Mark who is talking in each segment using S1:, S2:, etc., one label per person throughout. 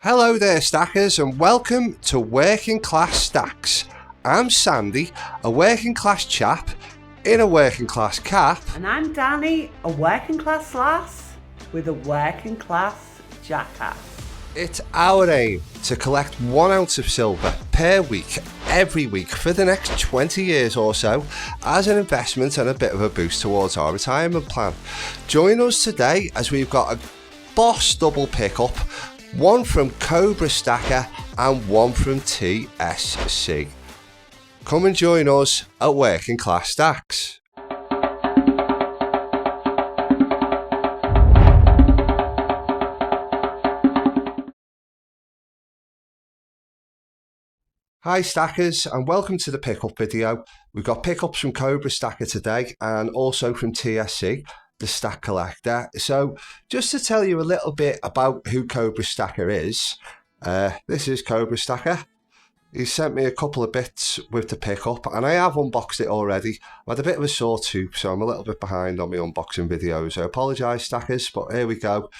S1: Hello there, stackers, and welcome to Working Class Stacks. I'm Sandy, a working class chap in a working class cap.
S2: And I'm Danny, a working class lass with a working class jackass.
S1: It's our aim to collect 1 ounce of silver per week, every week for the next 20 years or so, as an investment and a bit of a boost towards our retirement plan. Join us today as we've got a boss double pickup, one from Cobrastacker and one from TSC. Come and join us at Working Class Stacks. Hi stackers, and welcome to the pickup video. We've got pickups from Cobrastacker today and also from TSC, the stack collector. So just to tell you a little bit about who Cobrastacker is, this is Cobrastacker. He sent me a couple of bits with the pickup and I have unboxed it already. I've had a bit of a sore tooth, so I'm a little bit behind on my unboxing videos. I apologise stackers, but here we go.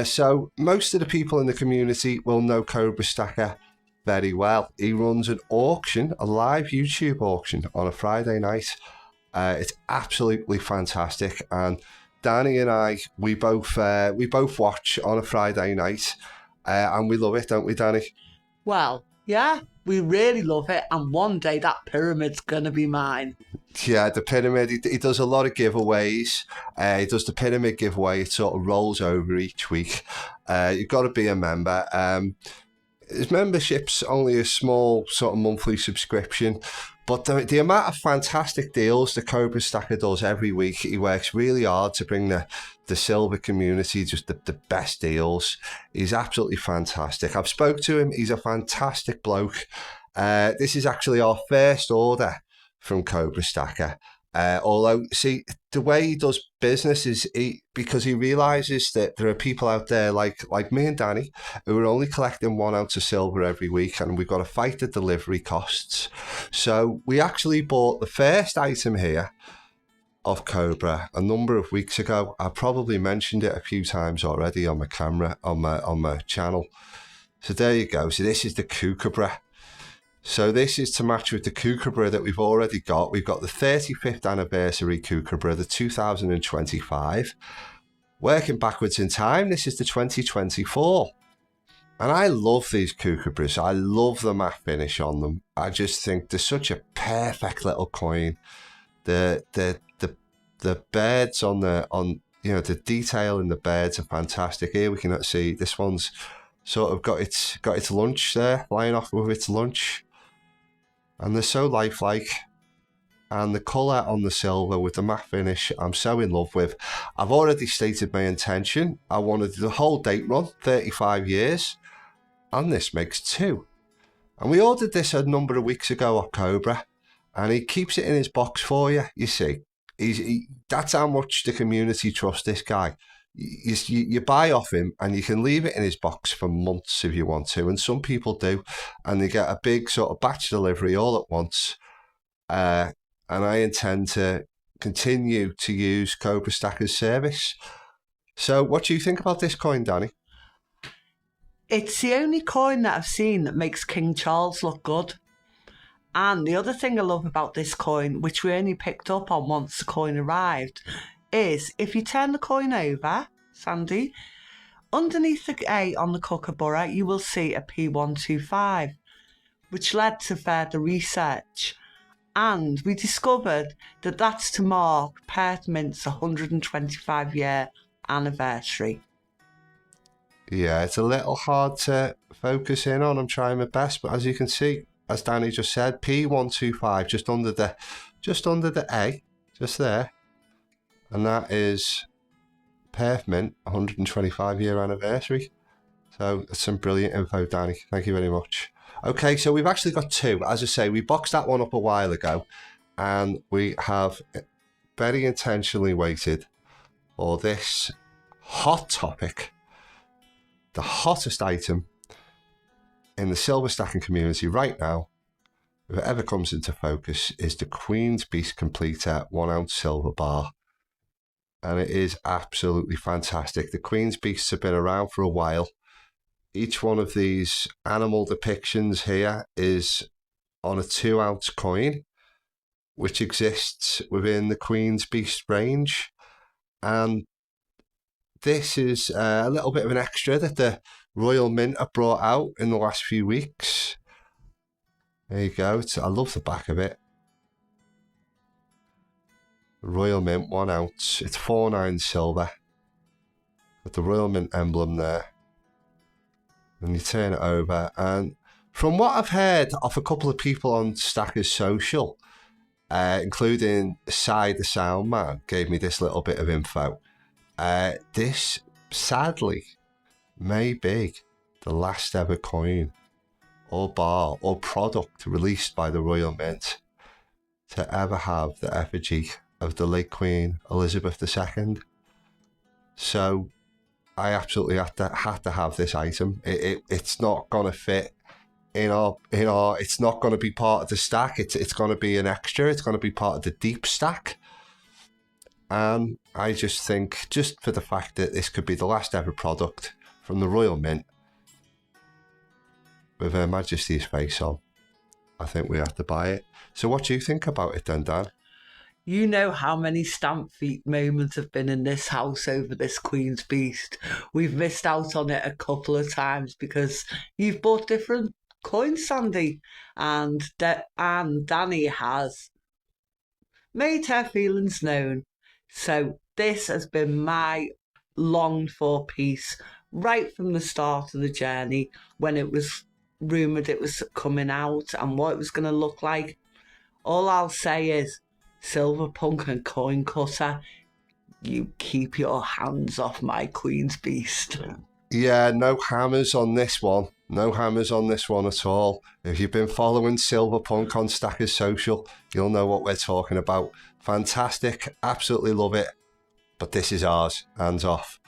S1: So most of the people in the community will know Cobrastacker very well. He runs an auction, a live YouTube auction on a Friday night. It's absolutely fantastic, and Danny and I, we both watch on a Friday night, and we love it, don't we, Danny?
S2: Well, yeah, we really love it, and one day that pyramid's gonna be mine.
S1: Yeah, the pyramid, he does a lot of giveaways. He does the pyramid giveaway. It sort of rolls over each week. You've got to be a member. His membership's only a small sort of monthly subscription, but the amount of fantastic deals the Cobrastacker does every week, he works really hard to bring the silver community just the best deals. He's absolutely fantastic. I've spoke to him. He's a fantastic bloke. This is actually our first order from Cobrastacker. Although, see, the way he does business is because he realises that there are people out there like me and Danny who are only collecting 1 ounce of silver every week, and we've got to fight the delivery costs. So we actually bought the first item here of Cobra a number of weeks ago. I probably mentioned it a few times already on my camera, on my channel. So there you go. So this is the Cobra. So this is to match with the Cobra that we've already got. We've got the 35th anniversary Cobra, the 2025. Working backwards in time, this is the 2024. And I love these Cobras. I love the matte finish on them. I just think they're such a perfect little coin. The birds on the detail in the birds are fantastic. Here we can see this one's sort of got its lunch there, flying off with its lunch. And they're so lifelike, and the colour on the silver with the matte finish I'm so in love with. I've already stated my intention. I wanted the whole date run, 35 years, and this makes 2. And we ordered this a number of weeks ago at Cobra, and he keeps it in his box for you, you see. That's how much the community trusts this guy. You buy off him and you can leave it in his box for months if you want to, and some people do, and they get a big sort of batch delivery all at once. And I intend to continue to use Cobrastacker's service. So what do you think about this coin, Danny?
S2: It's the only coin that I've seen that makes King Charles look good. And the other thing I love about this coin, which we only picked up on once the coin arrived, is if you turn the coin over, Sandy, underneath the A on the kookaburra, you will see a P125, which led to further research. And we discovered that that's to mark Perth Mint's 125-year anniversary.
S1: Yeah, it's a little hard to focus in on. I'm trying my best, but as you can see, as Danny just said, P125, just under the A, just there. And that is Perth Mint 125-year anniversary. So that's some brilliant info, Danny. Thank you very much. Okay, so we've actually got 2. As I say, we boxed that one up a while ago, and we have very intentionally waited for this hot topic. The hottest item in the silver stacking community right now, if it ever comes into focus, is the Queen's Beast Completer 1 ounce silver bar. And it is absolutely fantastic. The Queen's Beasts have been around for a while. each one of these animal depictions here is on a 2-ounce coin, which exists within the Queen's Beast range. And this is a little bit of an extra that the Royal Mint have brought out in the last few weeks. There you go. I love the back of it. Royal Mint, 1 ounce. It's 4.9 silver with the Royal Mint emblem there. And you turn it over, and from what I've heard off a couple of people on Stackers Social, including Cy the Sound Man, gave me this little bit of info. This, sadly, may be the last ever coin or bar or product released by the Royal Mint to ever have the effigy of the late Queen Elizabeth II. So I absolutely had to have this item. It's not gonna fit in our. It's not gonna be part of the stack. It's gonna be an extra. It's gonna be part of the deep stack. And I just think, just for the fact that this could be the last ever product from the Royal Mint with Her Majesty's face on, I think we have to buy it. So what do you think about it then, Dan?
S2: You know how many stamp feet moments have been in this house over this Queen's Beast. We've missed out on it a couple of times because you've bought different coins, Sandy, and Danny has made her feelings known. So this has been my longed for piece right from the start of the journey, when it was rumoured it was coming out and what it was going to look like. All I'll say is, Silverpunk and Coin Cutter, you keep your hands off my Queen's Beast.
S1: Yeah, no hammers on this one. No hammers on this one at all. If you've been following Silverpunk on Stackers Social, you'll know what we're talking about. Fantastic, absolutely love it. But this is ours, hands off.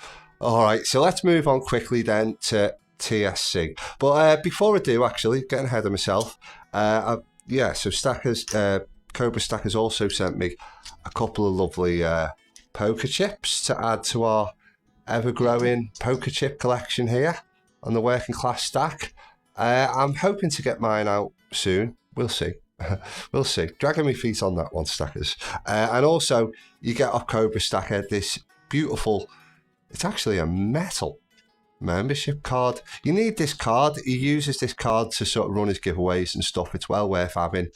S1: All right, so let's move on quickly then to TSC. But before I do, actually, getting ahead of myself, so Stackers, Cobrastacker also sent me a couple of lovely poker chips to add to our ever-growing poker chip collection here on the Working Class Stack. I'm hoping to get mine out soon. We'll see. We'll see. Dragging my feet on that one, Stackers. And also, you get off Cobrastacker this beautiful, it's actually a metal membership card. You need this card. He uses this card to sort of run his giveaways and stuff. It's well worth having.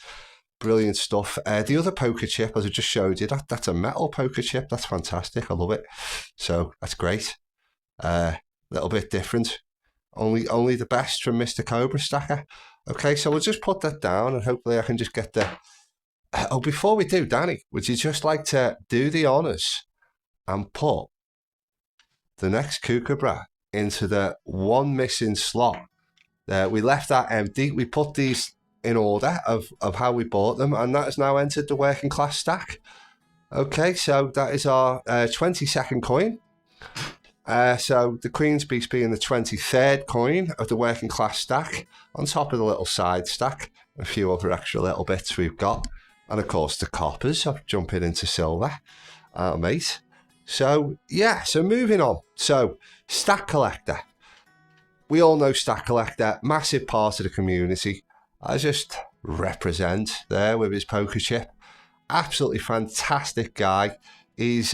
S1: Brilliant stuff. The other poker chip, as I just showed you, that's a metal poker chip. That's fantastic. I love it. So that's great. Little bit different. Only the best from Mr. Cobrastacker. Okay, so we'll just put that down and hopefully I can just get the... Oh, before we do, Danny, would you just like to do the honours and put the next Kookaburra into the one missing slot? We left that empty. We put these in order of how we bought them, and that has now entered the Working Class Stack. Okay, so that is our 22nd coin. So the Queen's Beast being the 23rd coin of the Working Class Stack, on top of the little side stack, a few other extra little bits we've got, and of course the coppers of jumping into silver, mate. So yeah, so moving on. So Stack Collector. We all know Stack Collector, massive part of the community. I just represent there with his poker chip. Absolutely fantastic guy. He's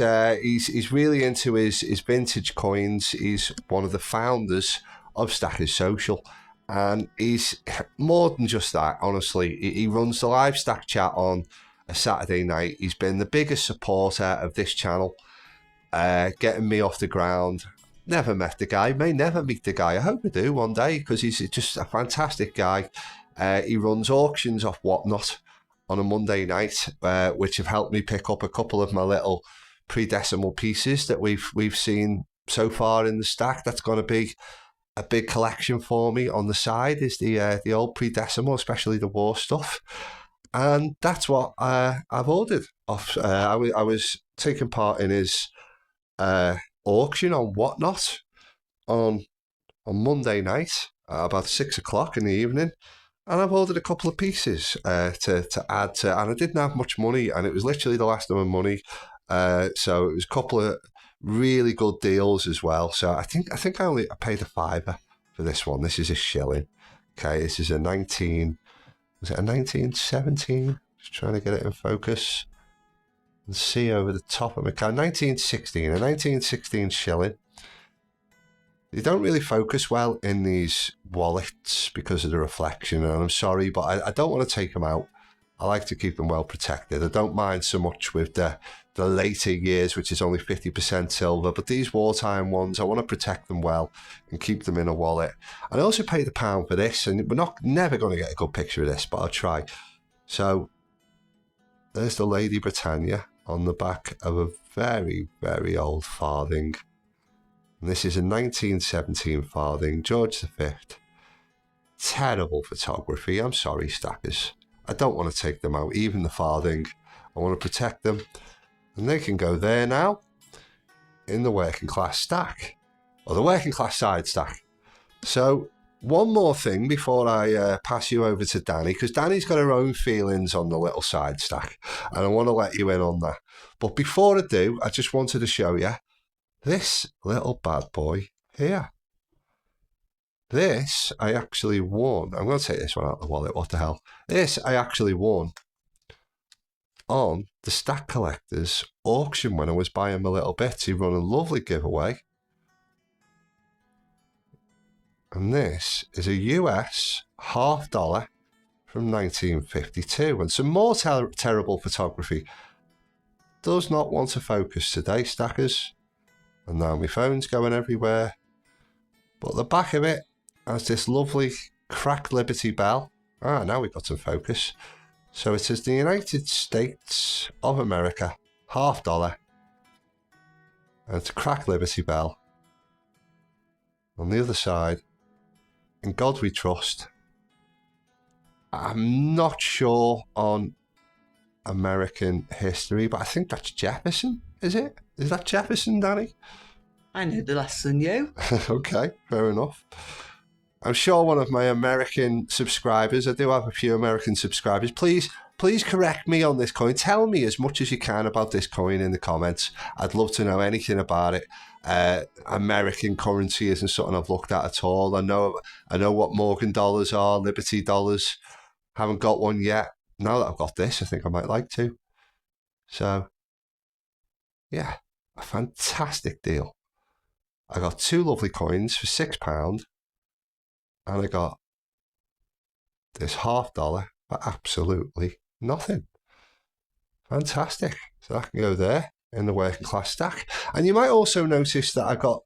S1: really into his vintage coins. He's one of the founders of Stackers Social, and he's more than just that. Honestly, he runs the live stack chat on a Saturday night. He's been the biggest supporter of this channel, getting me off the ground. Never met the guy, may never meet the guy. I hope I do one day, because he's just a fantastic guy. He runs auctions off Whatnot on a Monday night, which have helped me pick up a couple of my little pre-decimal pieces that we've seen so far in the stack. That's going to be a big collection for me. On the side is the old pre-decimal, especially the war stuff, and that's what I've ordered off. I was taking part in his auction on Whatnot on Monday night about 6 o'clock in the evening. And I've ordered a couple of pieces to add to, and I didn't have much money, and it was literally the last of my money. So it was a couple of really good deals as well. So I think I paid a £5 for this one. This is a shilling. Okay, this is a 1917? Just trying to get it in focus and see over the top of my car. 1916, a 1916 shilling. They don't really focus well in these wallets because of the reflection, and I'm sorry, but I don't want to take them out. I like to keep them well protected. I don't mind so much with the later years, which is only 50% silver, but these wartime ones, I want to protect them well and keep them in a wallet. And I also paid £1 for this, and we're never going to get a good picture of this, but I'll try. So there's the Lady Britannia on the back of a very, very old farthing. And this is a 1917 farthing, George V. Terrible photography. I'm sorry, stackers. I don't want to take them out, even the farthing. I want to protect them. And they can go there now in the working class stack, or the working class side stack. So one more thing before I pass you over to Danny, because Danny's got her own feelings on the little side stack, and I want to let you in on that. But before I do, I just wanted to show you this little bad boy here. This I actually won. I'm going to take this one out of the wallet. What the hell? This I actually won on the Stack Collectors auction when I was buying my little bits. He run a lovely giveaway. And this is a US $50 from 1952. And some more terrible photography. Does not want to focus today, stackers. And now my phone's going everywhere. But the back of it has this lovely cracked Liberty Bell. Now we've got some focus. So it says the United States of America, $50. And it's a cracked Liberty Bell. On the other side, in God we trust. I'm not sure on American history, but I think that's Jefferson, is it? Is that Jefferson, Danny?
S2: I know the less than you.
S1: Okay, fair enough. I'm sure one of my American subscribers, I do have a few American subscribers, please correct me on this coin. Tell me as much as you can about this coin in the comments. I'd love to know anything about it. American currency isn't something I've looked at all. I know what Morgan dollars are, Liberty dollars. Haven't got one yet. Now that I've got this, I think I might like to. So, yeah, a fantastic deal. I got 2 lovely coins for £6. And I got this $50 for absolutely nothing. Fantastic. So that can go there in the working class stack. And you might also notice that I got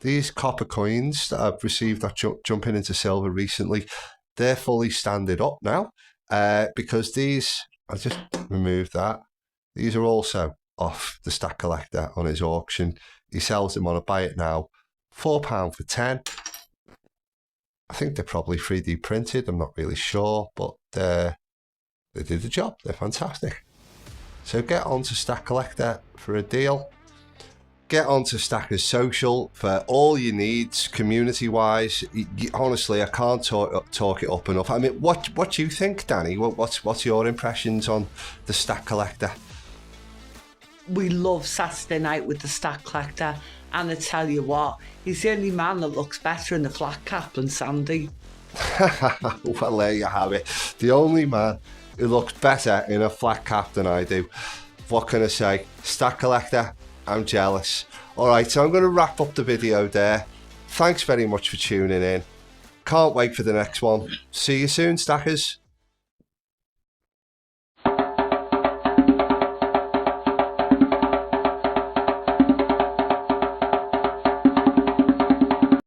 S1: these copper coins that I've received that jumping into silver recently. They're fully standing up now because these, I just removed that. These are also off the Stack Collector on his auction. He sells them on a buy it now. £4 for 10. I think they're probably 3D printed. I'm not really sure, but they did the job. They're fantastic. So get on to Stack Collector for a deal. Get on to Stackers Social for all your needs, community-wise. Honestly, I can't talk it up enough. I mean, what do you think, Danny? What's your impressions on the Stack Collector?
S2: We love Saturday night with the Stack Collector. And I tell you what, he's the only man that looks better in the flat cap than Sandy.
S1: Well, there you have it. The only man who looks better in a flat cap than I do. What can I say? Stack Collector, I'm jealous. All right, so I'm going to wrap up the video there. Thanks very much for tuning in. Can't wait for the next one. See you soon, stackers.